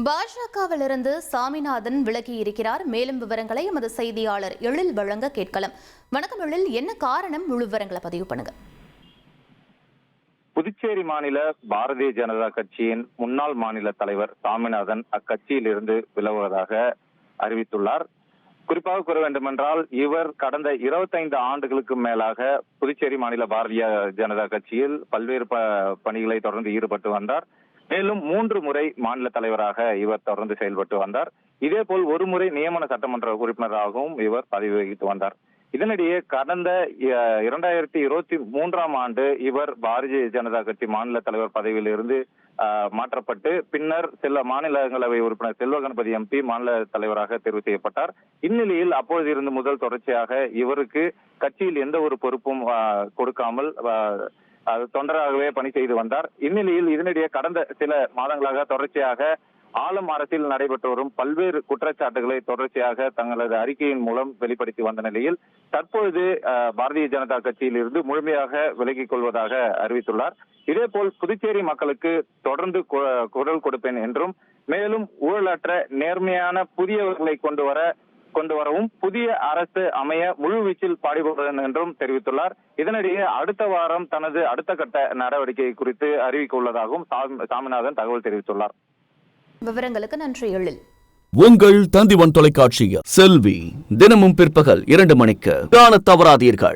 பாஜகவிலிருந்து சாமிநாதன் விலகி இருக்கிறார். மேலும் விவரங்களை எமது செய்தியாளர் எழில் வழங்க கேட்கலாம். வணக்கம் எழில், என்ன காரணம்? முழு விவரங்களை பதிவு பண்ணுங்க. புதுச்சேரி மாநில பாரதிய ஜனதா கட்சியின் முன்னாள் மாநில தலைவர் சாமிநாதன் அக்கட்சியில் இருந்து விலகுவதாக அறிவித்துள்ளார். குறிப்பாக கூற வேண்டுமென்றால், இவர் கடந்த 25 ஆண்டுகளுக்கு மேலாக புதுச்சேரி மாநில பாரதிய ஜனதா கட்சியில் பல்வேறு பணிகளை தொடர்ந்து ஈடுபட்டு வந்தார். மேலும் 3 முறை மாநில தலைவராக இவர் தொடர்ந்து செயல்பட்டு வந்தார். இதேபோல் ஒரு முறை நியமன சட்டமன்ற உறுப்பினராகவும் இவர் பதவி வகித்து வந்தார். இதனிடையே கடந்த 2023ஆம் ஆண்டு இவர் பாரதிய ஜனதா கட்சி மாநில தலைவர் பதவியில் இருந்து மாற்றப்பட்டு பின்னர் சில மாநிலங்களவை உறுப்பினர் செல்வ கணபதி எம்பி மாநில தலைவராக தேர்வு செய்யப்பட்டார். இந்நிலையில் அப்பொழுது இருந்து முதல் தொடர்ச்சியாக இவருக்கு கட்சியில் எந்த ஒரு பொறுப்பும் கொடுக்காமல் தொண்டராகவே பணி செய்து வந்தார். இந்நிலையில் இதனிடையே கடந்த சில மாதங்களாக தொடர்ச்சியாக ஆளும் அரசில் நடைபெற்று வரும் பல்வேறு குற்றச்சாட்டுகளை தொடர்ச்சியாக தங்களது அறிக்கையின் மூலம் வெளிப்படுத்தி வந்த நிலையில் தற்பொழுது பாரதிய ஜனதா கட்சியில் இருந்து முழுமையாக விலகிக் கொள்வதாக அறிவித்துள்ளார். இதேபோல் புதுச்சேரி மக்களுக்கு தொடர்ந்து குரல் கொடுப்பேன் என்றும், மேலும் ஊழலற்ற நேர்மையான புதியவர்களை கொண்டு வரவும் புதிய அரசு அமைய முழுவீச்சில் பாடுபடுவேன் என்றும் தெரிவித்துள்ளார். இதனிடையே அடுத்த வாரம் தனது அடுத்த கட்ட நடவடிக்கை குறித்து அறிவிக்க உள்ளதாகவும் சாமிநாதன் தகவல் தெரிவித்துள்ளார். விவரங்களுக்கு நன்றி எழில். உங்கள் தந்திவன் தொலைக்காட்சியில் செல்வி தினமும் பிற்பகல் 2 மணிக்கு காண தவறாதீர்கள்.